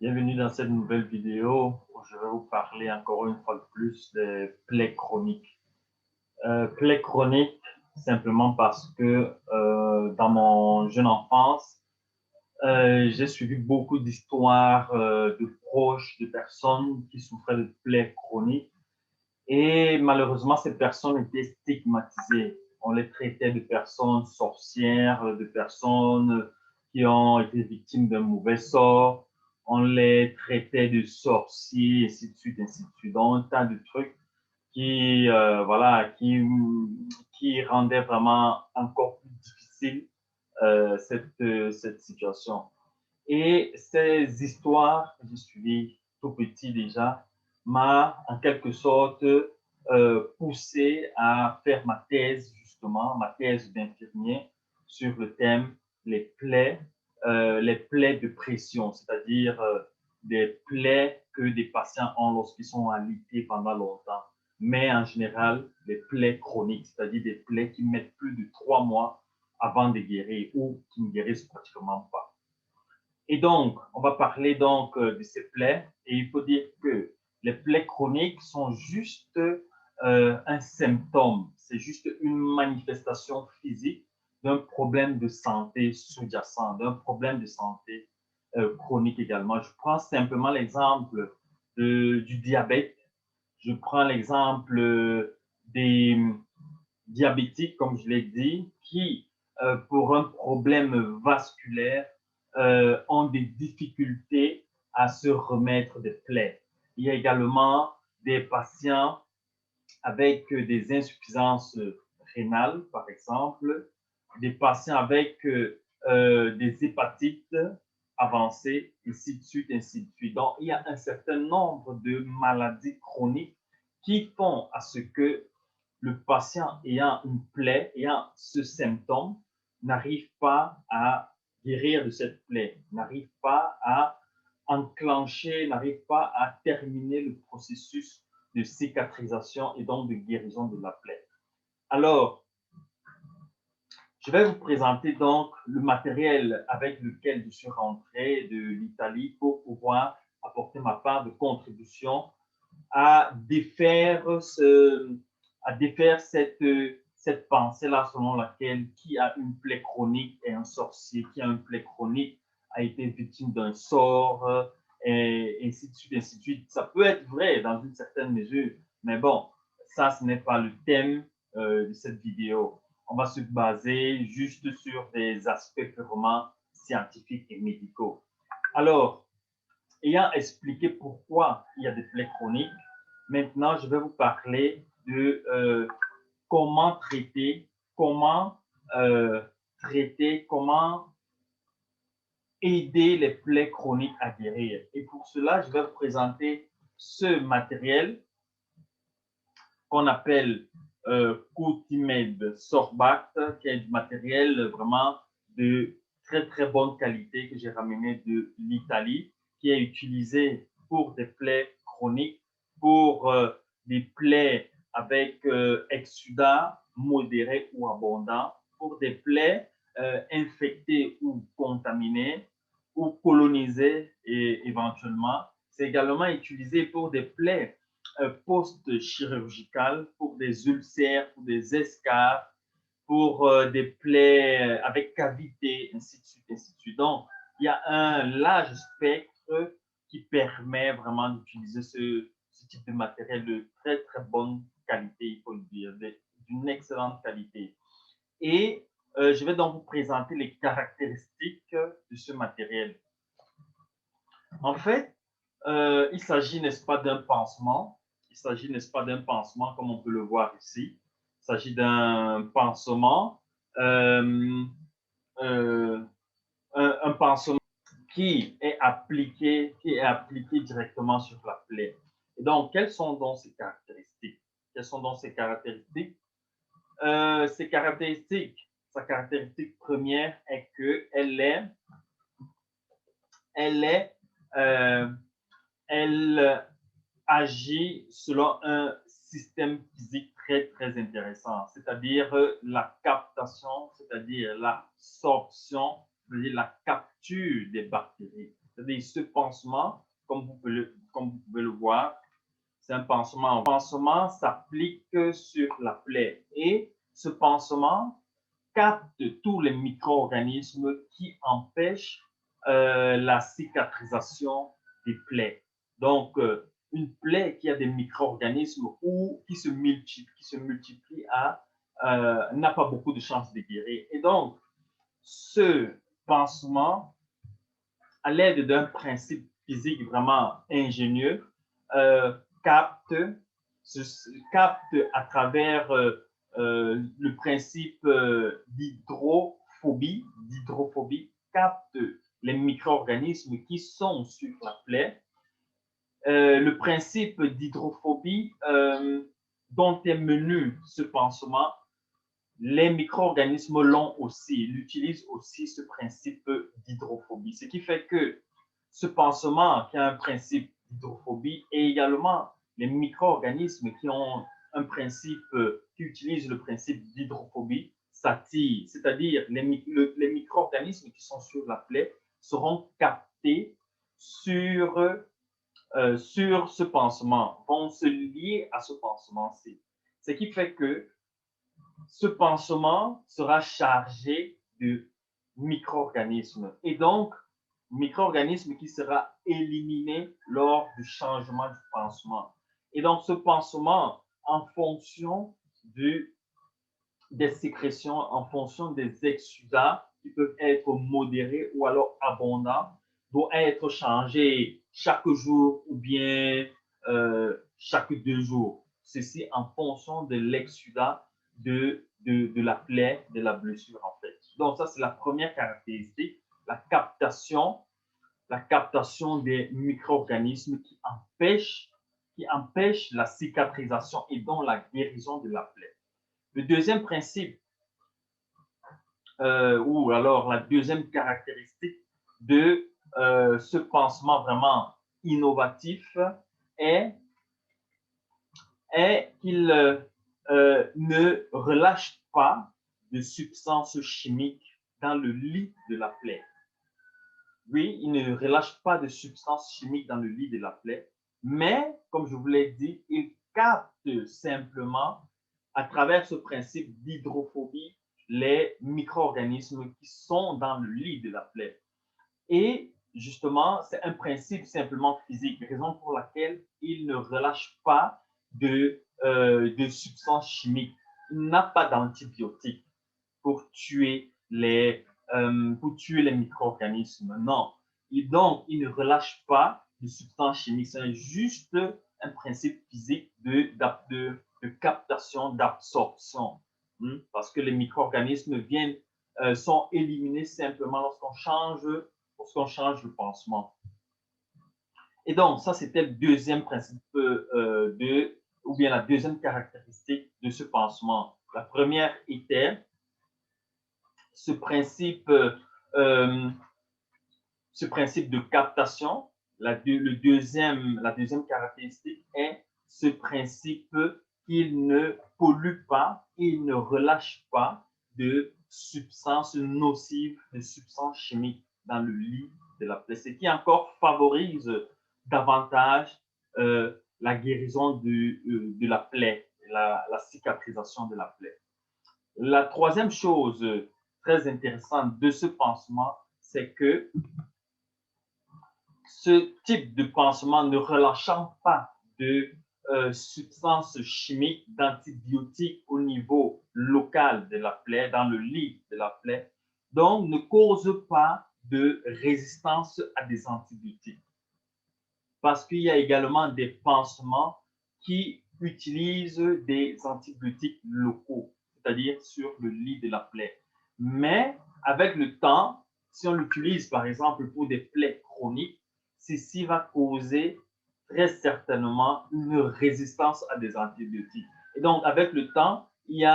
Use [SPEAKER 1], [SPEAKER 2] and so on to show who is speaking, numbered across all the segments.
[SPEAKER 1] Bienvenue dans cette nouvelle vidéo où je vais vous parler encore une fois de plus des plaies chroniques. Plaies chroniques simplement parce que dans mon jeune enfance, j'ai suivi beaucoup d'histoires de proches, de personnes qui souffraient de plaies chroniques et malheureusement ces personnes étaient stigmatisées. On les traitait de personnes sorcières, de personnes qui ont été victimes d'un mauvais sort. On les traitait de sorciers, ainsi de suite, ainsi de suite. Donc, un tas de trucs voilà, qui rendaient vraiment encore plus difficile cette situation. Et ces histoires que j'ai suivies tout petit déjà m'a en quelque sorte poussé à faire ma thèse, justement, ma thèse d'infirmier sur le thème les plaies de pression, c'est-à-dire des plaies que des patients ont lorsqu'ils sont alités pendant longtemps. Mais en général, les plaies chroniques, c'est-à-dire des plaies qui mettent plus de 3 mois avant de guérir ou qui ne guérissent pratiquement pas. Et donc, on va parler donc de ces plaies. Et il faut dire que les plaies chroniques sont juste un symptôme, c'est juste une manifestation physique d'un problème de santé sous-jacent, d'un problème de santé chronique également. Je prends simplement l'exemple du diabète. Je prends l'exemple des diabétiques, comme je l'ai dit, qui, pour un problème vasculaire, ont des difficultés à se remettre des plaies. Il y a également des patients avec des insuffisances rénales, par exemple, des patients avec des hépatites avancées, ainsi de suite, ainsi de suite. Donc, il y a un certain nombre de maladies chroniques qui font à ce que le patient ayant une plaie, ayant ce symptôme, n'arrive pas à guérir de cette plaie, n'arrive pas à enclencher, n'arrive pas à terminer le processus de cicatrisation et donc de guérison de la plaie. Alors, je vais vous présenter donc le matériel avec lequel je suis rentré de l'Italie pour pouvoir apporter ma part de contribution à défaire, cette pensée-là selon laquelle qui a une plaie chronique est un sorcier, qui a une plaie chronique a été victime d'un sort, et ainsi de suite, ainsi de suite. Ça peut être vrai dans une certaine mesure, mais bon, ça, ce n'est pas le thème de cette vidéo. On va se baser juste sur des aspects purement scientifiques et médicaux. Alors, ayant expliqué pourquoi il y a des plaies chroniques, maintenant je vais vous parler de comment traiter, comment aider les plaies chroniques à guérir. Et pour cela, je vais vous présenter ce matériel qu'on appelle Coutimed Sorbact, qui est du matériel vraiment de très très bonne qualité que j'ai ramené de l'Italie, qui est utilisé pour des plaies chroniques, pour des plaies avec exsudat modéré ou abondant, pour des plaies infectées ou contaminées ou colonisées et, éventuellement. C'est également utilisé pour des plaies post-chirurgicales, pour des ulcères, pour des escarres, pour des plaies avec cavité, ainsi de suite, ainsi de suite. Donc, il y a un large spectre qui permet vraiment d'utiliser ce type de matériel de très, très bonne qualité, il faut le dire, d'une excellente qualité. Et je vais donc vous présenter les caractéristiques de ce matériel. En fait, il s'agit, n'est-ce pas, d'un pansement. Il s'agit, n'est-ce pas, d'un pansement comme on peut le voir ici. Il s'agit d'un pansement, euh, euh, un pansement qui est appliqué directement sur la plaie. Et donc, quelles sont donc ces caractéristiques? Quelles sont donc ces caractéristiques? Ces caractéristiques, sa caractéristique première est elle est, euh, elle agit selon un système physique très, très intéressant, c'est-à-dire la captation, c'est-à-dire l'absorption, c'est-à-dire la capture des bactéries. C'est-à-dire ce pansement, comme vous pouvez le voir, c'est un pansement. Le pansement s'applique sur la plaie et ce pansement capte tous les micro-organismes qui empêchent la cicatrisation des plaies. Donc, une plaie qui a des micro-organismes ou qui se multiplie n'a pas beaucoup de chances de guérir. Et donc, ce pansement, à l'aide d'un principe physique vraiment ingénieux, capte, à travers le principe d'hydrophobie, capte les micro-organismes qui sont sur la plaie. Le principe d'hydrophobie dont est menu ce pansement, les micro-organismes l'ont aussi, ils utilisent aussi ce principe d'hydrophobie. Ce qui fait que ce pansement qui a un principe d'hydrophobie et également les micro-organismes qui ont un principe, qui utilisent le principe d'hydrophobie s'attirent. C'est-à-dire les micro-organismes qui sont sur la plaie seront captés sur ce pansement, vont se lier à ce pansement-ci. Ce qui fait que ce pansement sera chargé de micro-organismes et donc micro-organisme qui sera éliminé lors du changement du pansement. Et donc ce pansement, en fonction des sécrétions, en fonction des exsudats qui peuvent être modérés ou alors abondants, doit être changé chaque jour ou bien chaque 2 jours. Ceci en fonction de l'exsudat de la plaie, de la blessure en fait. Donc ça, c'est la première caractéristique, la captation des micro-organismes qui empêchent la cicatrisation et donc la guérison de la plaie. Le deuxième principe, ou alors la deuxième caractéristique de ce pansement vraiment innovatif est qu'il ne relâche pas de substances chimiques dans le lit de la plaie. Oui, il ne relâche pas de substances chimiques dans le lit de la plaie, mais, comme je vous l'ai dit, il capte simplement, à travers ce principe d'hydrophobie, les micro-organismes qui sont dans le lit de la plaie. Et justement, c'est un principe simplement physique, raison pour laquelle il ne relâche pas de substances chimiques. Il n'a pas d'antibiotiques pour tuer les micro-organismes. Non. Et donc, il ne relâche pas de substances chimiques. C'est juste un principe physique de captation, d'absorption. Parce que les micro-organismes sont éliminés simplement lorsqu'on change le pansement. Et donc, ça, c'était le deuxième principe ou bien la deuxième caractéristique de ce pansement. La première était ce principe de captation. La deuxième caractéristique est ce principe qu'il ne pollue pas, il ne relâche pas de substances nocives, de substances chimiques dans le lit de la plaie, ce qui encore favorise davantage la guérison de la plaie, la cicatrisation de la plaie. La troisième chose très intéressante de ce pansement, c'est que ce type de pansement ne relâchant pas de substances chimiques, d'antibiotiques au niveau local de la plaie, dans le lit de la plaie, donc ne cause pas de résistance à des antibiotiques. Parce qu'il y a également des pansements qui utilisent des antibiotiques locaux, c'est-à-dire sur le lit de la plaie. Mais avec le temps, si on l'utilise par exemple pour des plaies chroniques, ceci va causer très certainement une résistance à des antibiotiques. Et donc, avec le temps, il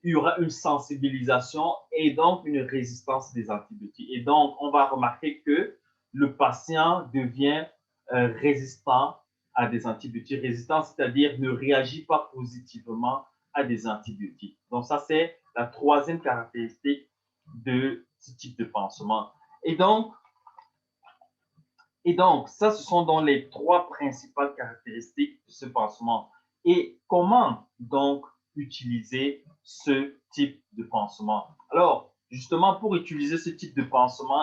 [SPEAKER 1] y aura une sensibilisation et donc une résistance des antibiotiques. Et donc, on va remarquer que le patient devient résistant à des antibiotiques. Résistant, c'est-à-dire ne réagit pas positivement à des antibiotiques. Donc, ça, c'est la troisième caractéristique de ce type de pansement. Et donc, Et donc, ça, ce sont donc les trois principales caractéristiques de ce pansement. Et comment donc utiliser ce type de pansement? Alors, justement, pour utiliser ce type de pansement,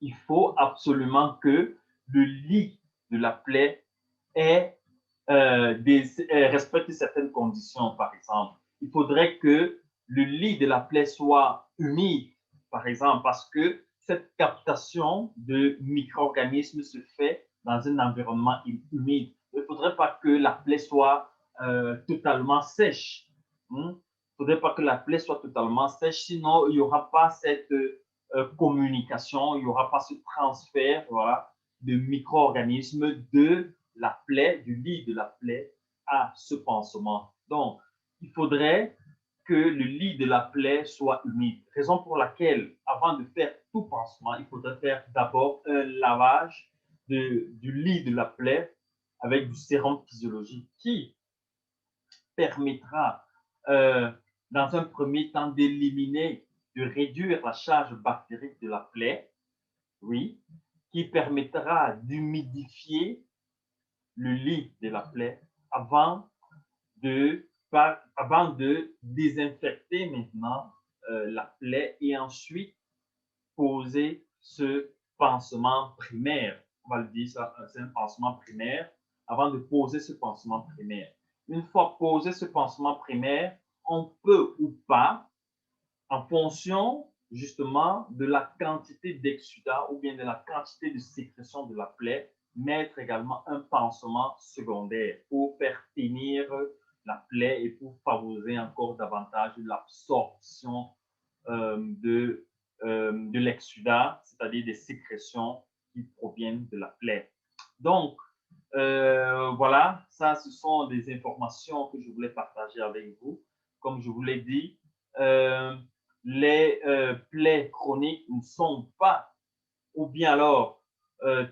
[SPEAKER 1] il faut absolument que le lit de la plaie respecte certaines conditions, par exemple. Il faudrait que le lit de la plaie soit humide, par exemple, parce que cette captation de micro-organismes se fait dans un environnement humide. Il ne faudrait pas que la plaie soit totalement sèche. Il ne faudrait pas que la plaie soit totalement sèche, sinon il n'y aura pas cette communication, il n'y aura pas ce transfert, voilà, de micro-organismes de la plaie, du lit de la plaie à ce pansement. Donc, il faudrait que le lit de la plaie soit humide. Raison pour laquelle, avant de faire tout pansement, il faudrait faire d'abord un lavage du lit de la plaie avec du sérum physiologique qui permettra, dans un premier temps, d'éliminer, de réduire la charge bactérique de la plaie, oui, qui permettra d'humidifier le lit de la plaie avant de désinfecter maintenant la plaie et ensuite poser ce pansement primaire. On va le dire ça, c'est un pansement primaire avant de poser ce pansement primaire. Une fois posé ce pansement primaire, on peut ou pas, en fonction justement de la quantité d'exsudat ou bien de la quantité de sécrétion de la plaie, mettre également un pansement secondaire pour faire tenir la plaie et pour favoriser encore davantage l'absorption de l'exsudat, c'est-à-dire des sécrétions qui proviennent de la plaie. Donc, voilà, ça, ce sont des informations que je voulais partager avec vous. Comme je vous l'ai dit, les plaies chroniques ne sont pas, ou bien alors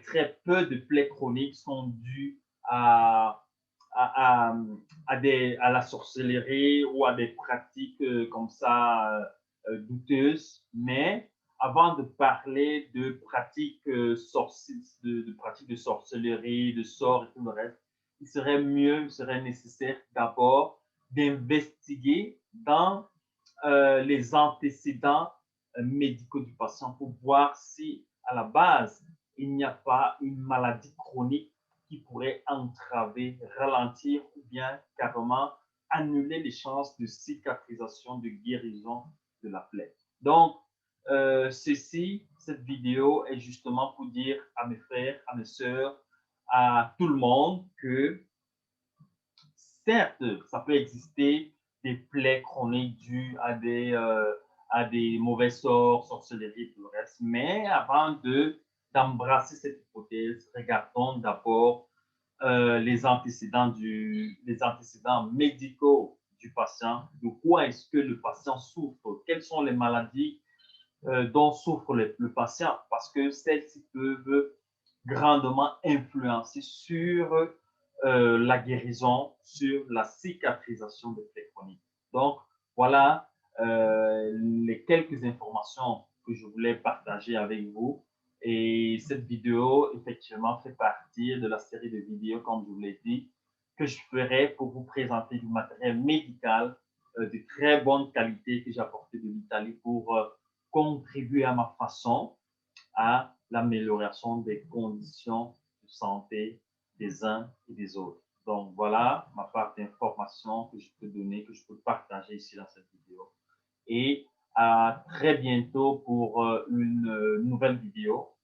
[SPEAKER 1] très peu de plaies chroniques sont dues à, à la sorcellerie ou à des pratiques comme ça douteuses. Mais avant de parler de pratiques, de pratiques de sorcellerie, de sorts et tout le reste, il serait nécessaire d'abord d'investiguer dans les antécédents médicaux du patient pour voir si à la base il n'y a pas une maladie chronique qui pourrait entraver, ralentir ou bien carrément annuler les chances de cicatrisation, de guérison de la plaie. Donc, cette vidéo est justement pour dire à mes frères, à mes sœurs, à tout le monde que certes, ça peut exister des plaies chroniques dues à des mauvais sorts, sorcellerie et tout le reste. Mais avant d'embrasser cette hypothèse, regardons d'abord les antécédents médicaux du patient. De quoi est-ce que le patient souffre? Quelles sont les maladies dont souffre le patient? Parce que celles-ci peuvent grandement influencer sur la guérison, sur la cicatrisation des plaies chroniques. Donc, voilà les quelques informations que je voulais partager avec vous. Et cette vidéo, effectivement, fait partie de la série de vidéos, comme je vous l'ai dit, que je ferai pour vous présenter du matériel médical de très bonne qualité que j'ai apporté de l'Italie pour contribuer à ma façon à l'amélioration des conditions de santé des uns et des autres. Donc voilà ma part d'information que je peux donner, que je peux partager ici dans cette vidéo. Et à très bientôt pour une nouvelle vidéo.